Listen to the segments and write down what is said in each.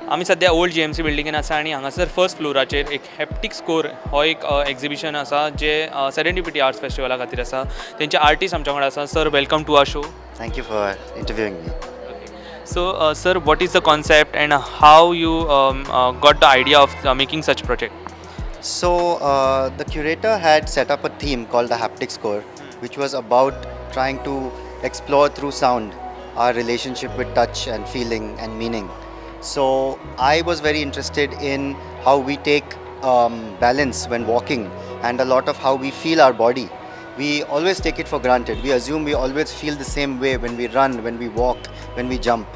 आम्ही सध्या old GMC बिल्डिंगेन आसा आणि हांगासर फर्स्ट फ्लोराचेर एक हॅप्टीक स्कोर हो एक एक्झिबिशन आसा जे सेरेंडिपिटी आर्ट्स फेस्टिवला खातीर आसा. तेंचे आर्टिस्ट आमच्या वांगडा आसा. Sir, welcome to our show. Thank you for interviewing me. So, sir, what is the concept and how you got the idea of making such project? So, the curator had set up a theme called the Haptic Score, which was about trying to explore through sound our relationship with touch and feeling and meaning. So, I was very interested in how we take balance when walking and a lot of how we feel our body. We always take it for granted. We assume we always feel the same way when we run, when we walk, when we jump.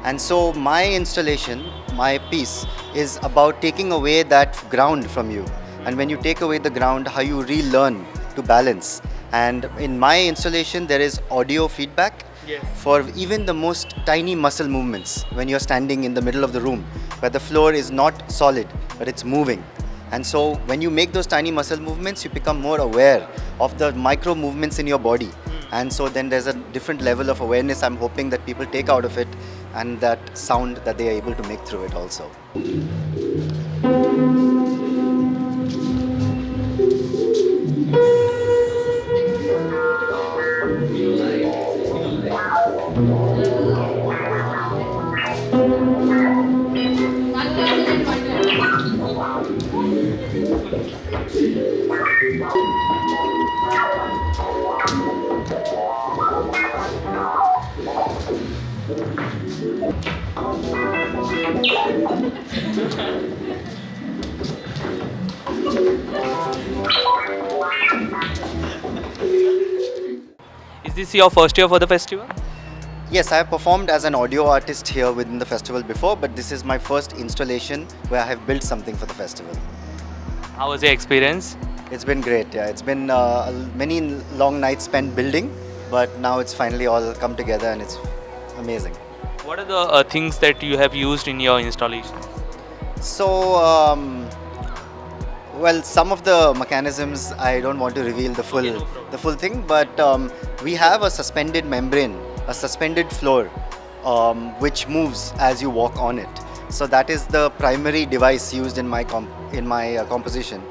And so my installation, my piece is about taking away that ground from you. And when you take away the ground, how you relearn to balance. And in my installation, there is audio feedback for even the most tiny muscle movements when you're standing in the middle of the room where the floor is not solid, but it's moving. And so when you make those tiny muscle movements, you become more aware of the micro movements in your body. And so then there's a different level of awareness I'm hoping that people take out of it, and that sound that they are able to make through it also. Is this your first year for the festival? Yes, I have performed as an audio artist here within the festival before, but this is my first installation where I have built something for the festival. How was your experience? It's been great, yeah. It's been many long nights spent building, but now it's finally all come together and it's amazing. What are the things that you have used in your installation? So, well, some of the mechanisms I don't want to reveal the full Okay, no problem. the full thing, but we have a suspended membrane, a suspended floor, which moves as you walk on it. So that is the primary device used in my composition.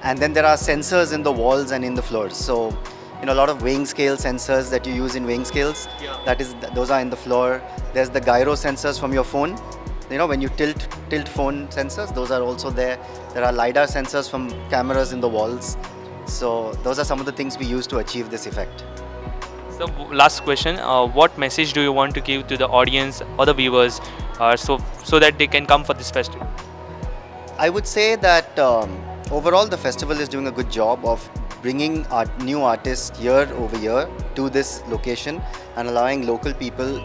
And then there are sensors in the walls and in the floors. So, you know, a lot of weighing scale sensors that you use in weighing scales. Yeah. Those are in the floor. There's the gyro sensors from your phone. You know, when you tilt phone sensors, those are also there. There are LiDAR sensors from cameras in the walls. So those are some of the things we use to achieve this effect. So, last question, what message do you want to give to the audience or the viewers so that they can come for this festival? I would say that overall the festival is doing a good job of bringing new artists year over year to this location and allowing local people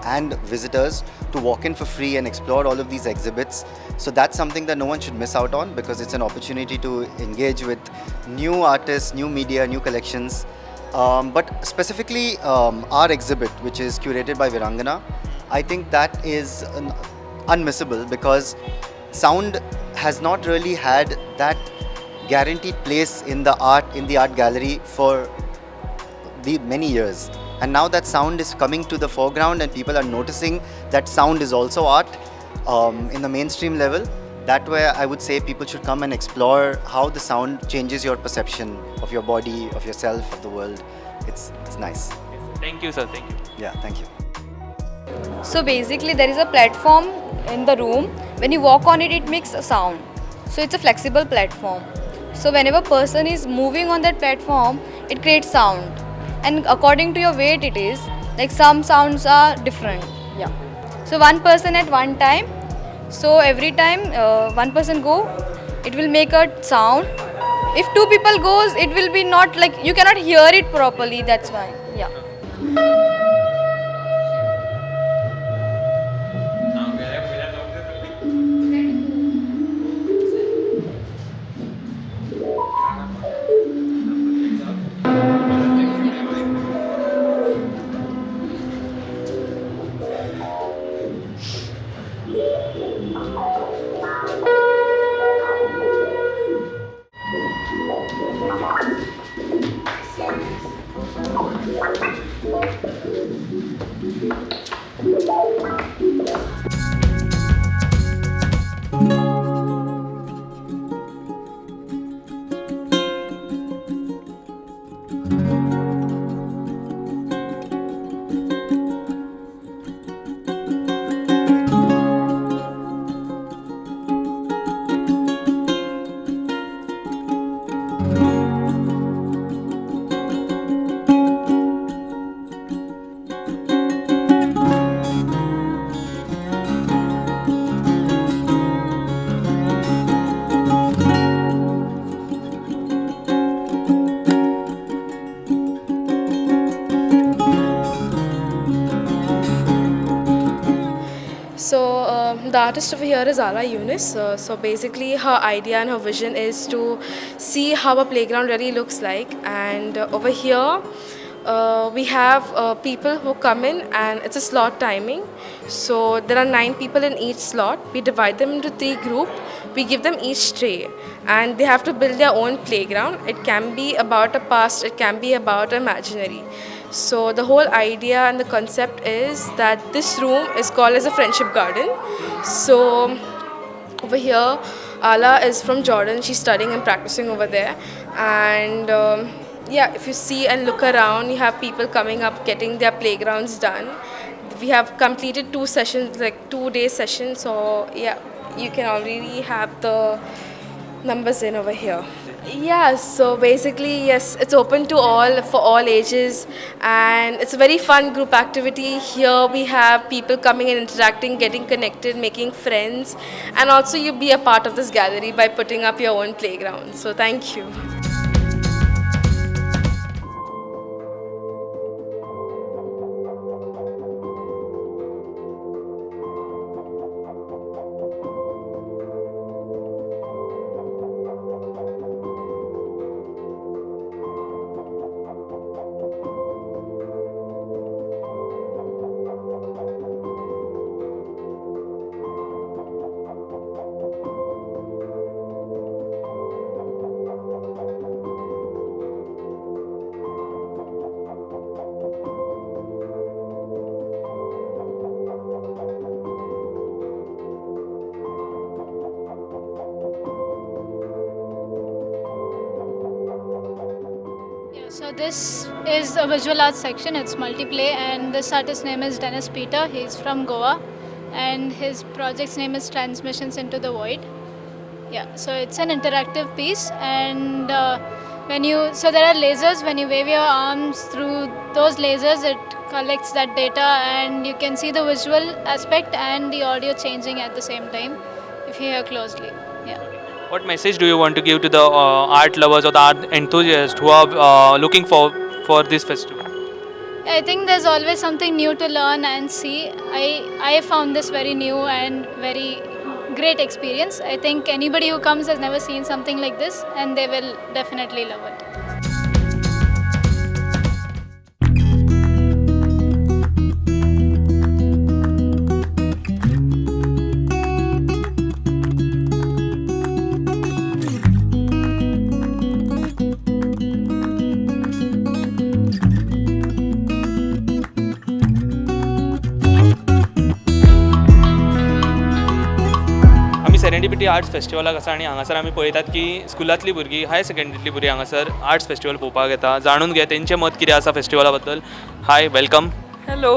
and visitors to walk in for free and explore all of these exhibits. So that's something that no one should miss out on, because it's an opportunity to engage with new artists, new media, new collections. But specifically our exhibit, which is curated by Virangana, I think that is unmissable, because sound has not really had that guaranteed place in the art gallery for the many years. And now that sound is coming to the foreground and people are noticing that sound is also art in the mainstream level. That way I would say people should come and explore how the sound changes your perception of your body, of yourself, of the world. It's nice. Thank you, sir. Thank you. Yeah, thank you. So basically there is a platform in the room. When you walk on it, it makes a sound. So it's a flexible platform. So whenever person is moving on that platform, it creates sound. And according to your weight it is, like some sounds are different. Yeah. So one person at one time. So every time one person go, it will make a sound. If two people goes, it will be not like, you cannot hear it properly, that's why. Yeah. the artist over here is Ala Eunice. So basically, her idea and her vision is to see how a playground really looks like. And over here, we have people who come in, and it's a slot timing. So there are 9 people in each slot. We divide them into 3 groups. We give them each tray, and they have to build their own playground. It can be about a past, it can be about imaginary. So the whole idea and the concept is that this room is called as a friendship garden. So over here, Ala is from Jordan. She's studying and practicing over there. And yeah, if you see and look around, you have people coming up getting their playgrounds done. We have completed 2 sessions, like 2-day sessions. So yeah, you can already have the numbers in over here. Yeah, so basically, yes, it's open to all, for all ages, and it's a very fun group activity. Here we have people coming and interacting, getting connected, making friends, and also you be a part of this gallery by putting up your own playground. So thank you. So this is a visual arts section. It's multiplay, and this artist's name is Dennis Peter. He's from Goa, and his project's name is Transmissions into the Void. Yeah, so it's an interactive piece, and so there are lasers. When you wave your arms through those lasers, it collects that data, and you can see the visual aspect and the audio changing at the same time if you hear closely. Yeah. What message do you want to give to the art lovers or the art enthusiasts who are looking for this festival? I think there's always something new to learn and see. I found this very new and very great experience. I think anybody who comes has never seen something like this, and they will definitely love it. Serendipity arts फेस्टिवलाक आसा आनी हांगासर आमी पळयतात की स्कुलांतली भुरगीं higher सेकंडरीतली भुरगीं हांगासर आर्ट्स फेस्टिवल पळोवपाक येता जाणून घे तेंचें मत कितें आसा फेस्टिवला बद्दल. हाय, welcome. Hello.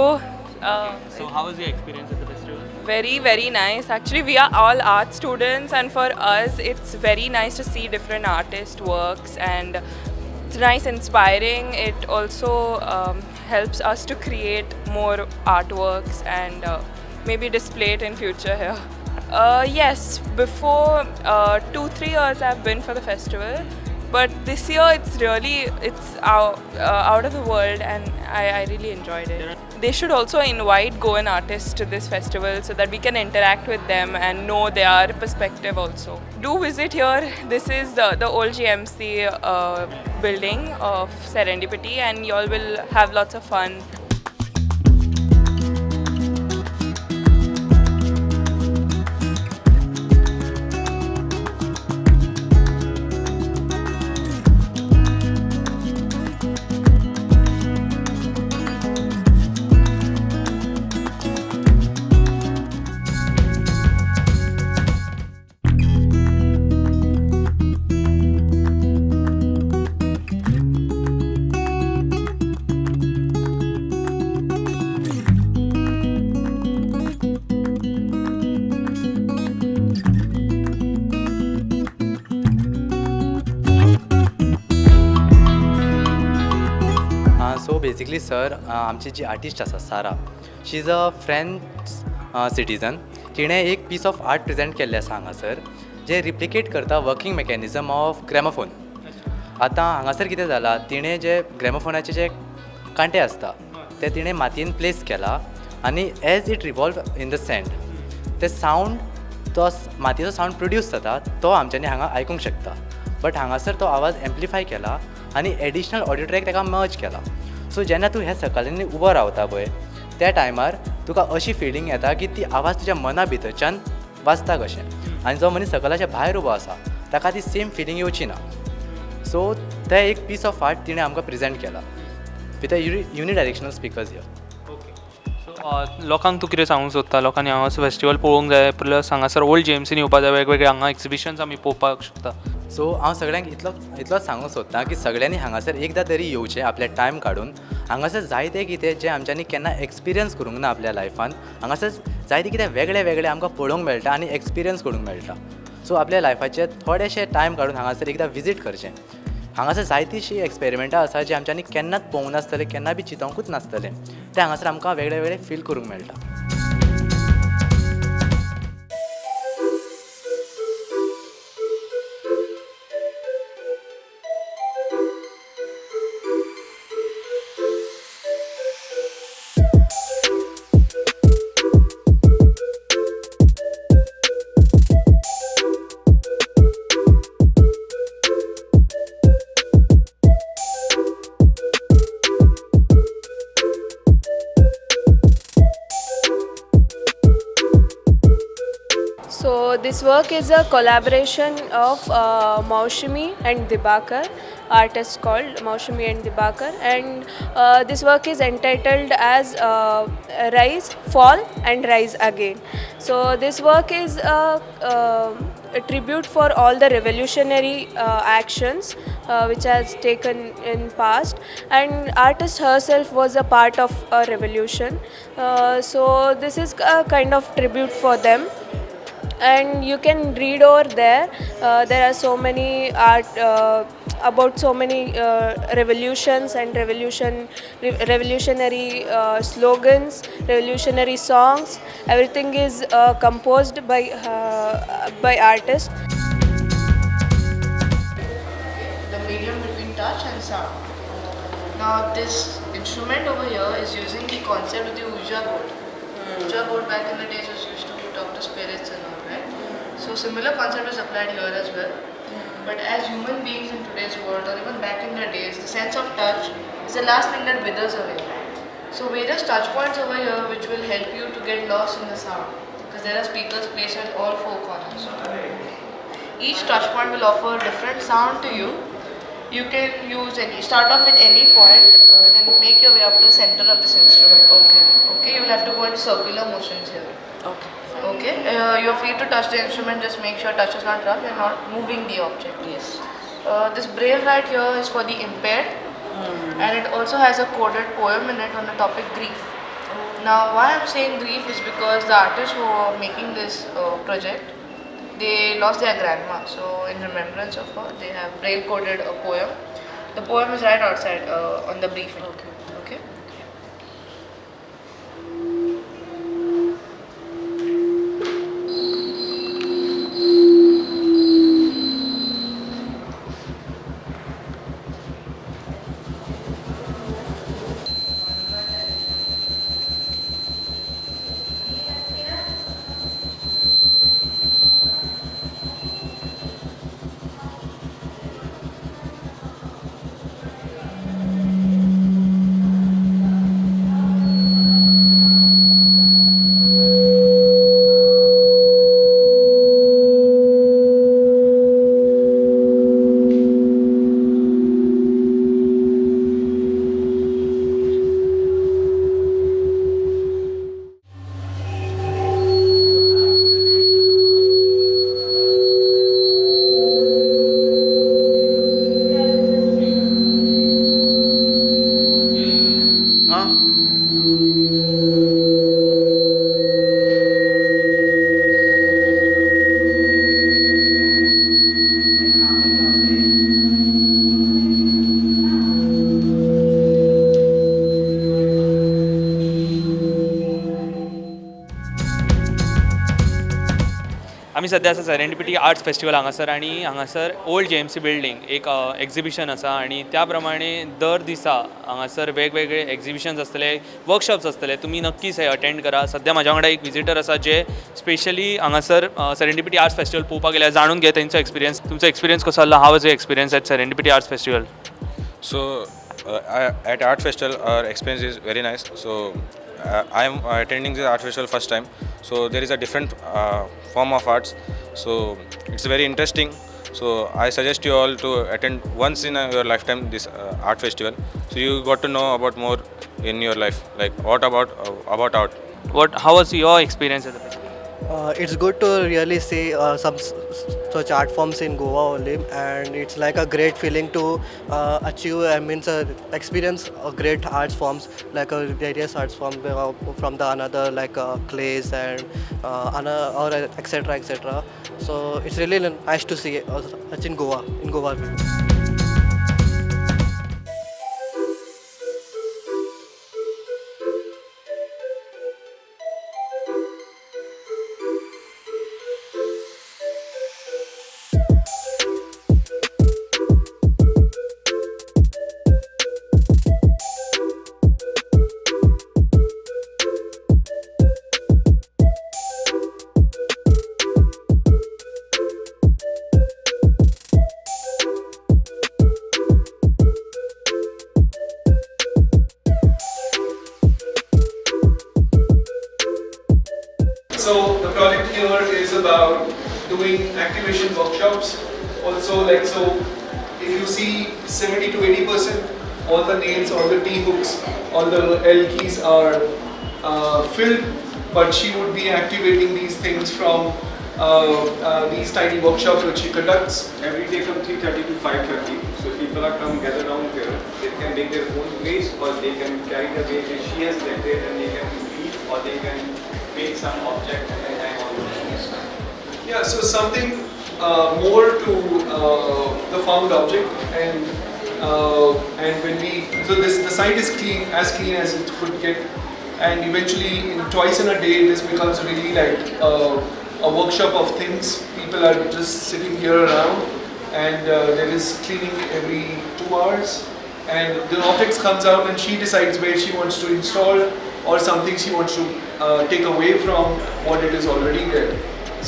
So how was your experience at the festival? Very, very nice. Actually, we are all art students, and for us, it's very nice to see different artist works, and it's nice, inspiring. It also helps us to create more artworks and maybe display it in future here. Yes, before 2-3 years I've been for the festival, but this year it's out of the world, and I really enjoyed it. They should also invite Goan artists to this festival so that we can interact with them and know their perspective also. Do visit here. This is the Old GMC building of Serendipity, and you all will have lots of fun. So basically sir आमची जी artist आसा सारा, she is a French citizen. तिणें एक piece of art present केल्लें आसा हांगासर जे replicate करता working mechanism of gramophone. आतां हांगासर कितें जालां, तिणें जे ग्रॅमोफोनाचे जे कांटे आसता ते तिणें मातयेन प्लेस केला, आनी as it revolve in the sand ते सावंड तो मातयेचो सावंड प्रोड्यूस जाता तो आमच्यांनी हांगा आयकूंक शकता. बट हांगासर तो आवाज एम्प्लिफाय केला आनी एडिशनल ऑडियो ट्रॅक ताका मर्ज केला. सो जेन्ना तूं ह्या सकलांनी उबो रावता पळय त्या टायमार तुका अशी फिलींग येता की ती आवाज तुज्या मना भितरच्यान वाजता कशें आनी जो मनीस सकलाच्या भायर उबो आसा ताका ती सेम फिलींग येवची ना. सो ते एक पीस ऑफ आर्ट तिणें आमकां प्रेजेंट केला with a unidirectional speakers here. लोकांक तूं कितें सांगूंक सोदता? लोकांनी हांगासर फेस्टिवल पळोवंक जाय प्लस हांगासर ओल्ड GMCन येवपा जाय, वेगवेगळे हांगा एक्झिबिशन्स आमी पळोवपाक शकता. सो हांव सगळ्यांक इतलोच सांगूंक सोदतां की सगळ्यांनी हांगासर एकदां तरी येवचें आपले टायम काडून. हांगासर जायतें कितें जें आमच्यांनी केन्ना एक्सपिरियन्स करूंक ना आपल्या लायफान हांगासर जायतें कितें वेगळें वेगळें आमकां पळोवंक मेळटा आनी एक्सपिरियन्स करूंक मेळटा. सो आपल्या लायफाचे थोडेशे टायम काडून हांगासर एकदां विजीट करचें. हांगासर जायतींशीं एक्सपेरिमेंटां आसा जी आमच्यांनी केन्नाच पळोवंक नासतले, केन्ना बी चिंतोंकूच नासतले. ते हांगासर आमकां वेगळे वेगळे फील करूंक मेळटा. So this work is a collaboration of Maushami and Dibakar, artists called Maushami and Dibakar, and this work is entitled as Rise, Fall and Rise Again. So this work is a tribute for all the revolutionary actions which has taken in past, and artist herself was a part of a revolution. So this is a kind of tribute for them. And you can read over there. There are so many art about so many revolutions and revolutionary slogans, revolutionary songs. Everything is composed by artists. The medium between touch and sound. Now this instrument over here is using the concept of the Ouija board. Ouija board back in the days was used to talk to spirits and all, right? So similar concept is applied here as well. But as human beings in today's world, or even back in the days, the sense of touch is the last thing that withers away. So various touch points over here which will help you to get lost in the sound, because there are speakers placed at all four corners. Each touch point will offer a different sound to you. You can start off with any point, then make your way up to the center of this instrument. Okay, you will have to go in circular motions here. Okay, you are free to touch the instrument, just make sure touch is not rough, you are not moving the object. Yes. This braille right here is for the impaired, and it also has a coded poem in it on the topic grief. Now why I am saying grief is because the artists who are making this project, they lost their grandma, so in remembrance of her they have braille coded a poem. The poem is right outside on the briefing. Okay. आमी सध्या आसा serendipity arts festival हांगासर आनी हांगासर old GMC building एक exhibition आसा आनी त्या प्रमाणे दर दिसा हांगासर वेगवेगळे एक्झिबिशन्स आसतले वर्कशॉप्स आसतले तुमी नक्कीच हे अटेंड करा. सध्या म्हाज्या वांगडा एक विजिटर आसा जे स्पेशली हांगासर सेरेंडिपिटी आर्ट्स फेस्टिवल पळोवपाक गेल्यार जाणून घे तेंचो एक्सपिरियन्स. तुमचो एक्सपिरियन्स कसो आसलो? How was your experience at serendipity arts festival? So at Art Festival, our experience is very nice. So I am attending the Art Festival first time. So there is a different form of arts. So it's very interesting. So I suggest you all to attend once in your lifetime this art festival. So you got to know about more in your life, like what about art. How was your experience at the festival? It's good to really see some such art forms in Goa only, and it's like a great feeling to achieve. Experience great art forms like various art forms from the another like clays and or etc. So it's really nice to see in Goa. So the project here is about doing activation workshops. Also, like so, if you see 70 to 80%, all the nails, all the T hooks, all the L keys are filled, but she would be activating these things from these tiny workshops which she conducts every day from 3:30 to 5:30. So people are come gather around here. They can make their own ways, or they can carry the way that she has decorated, and they can leave, or they can make some object and hang on. Yeah, so something more to the found object, and when we the site is clean as it could get, and eventually twice in a day this becomes really like a workshop of things. People are just sitting here around, and there is cleaning every 2 hours, and the objects comes out and she decides where she wants to install or something she wants to take away from what it is already there.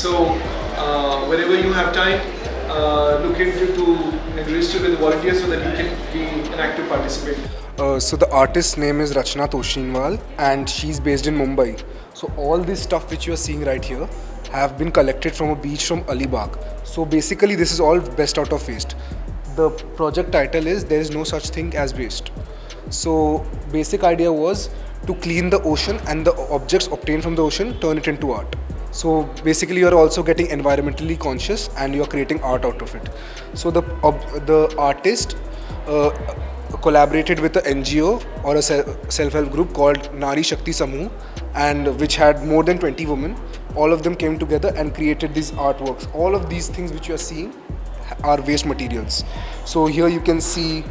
So whenever you have time, look into to and register with volunteers so that you can be an active participant. So the artist's name is Rachna Toshinwal and she's based in Mumbai. So all this stuff which you are seeing right here have been collected from a beach from Alibag. So basically this is all best out of waste. The project title is There is no such thing as waste. So basic idea was to clean the ocean and the objects obtained from the ocean, turn it into art. So basically you are also getting environmentally conscious and you are creating art out of it. So the artist collaborated with an NGO or a self-help group called Nari Shakti Samuh, and which had more than 20 women. All of them came together and created these artworks. All of these things which you are seeing are waste materials. So here you can see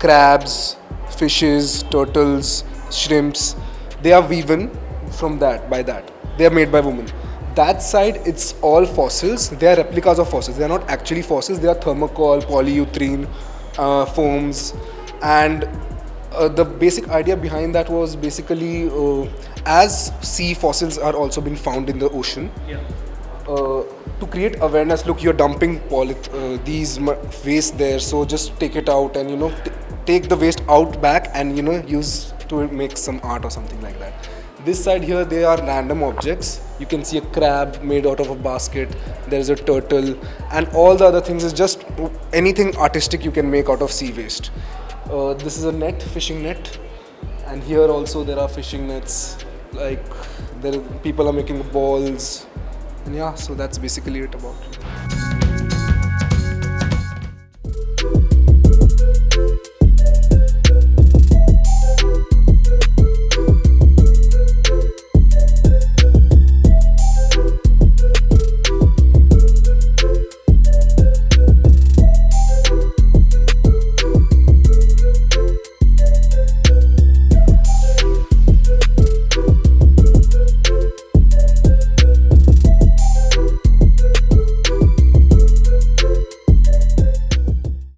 crabs, fishes, turtles, shrimps. They are woven from by that. They are made by women. That side, it's all fossils. They are replicas of fossils. They are not actually fossils. They are thermocol, polyurethane, foams, and the basic idea behind that was basically as sea fossils are also being found in the ocean. To create awareness, look, you're dumping these waste there, so just take it out and take the waste out back and use to make some art or something like that. This side here, they are random objects. You can see a crab made out of a basket. There's a turtle, and all the other things is just anything artistic you can make out of sea waste. This is a net, fishing net, and here also there are fishing nets. Like people are making balls, and yeah, so that's basically it about it.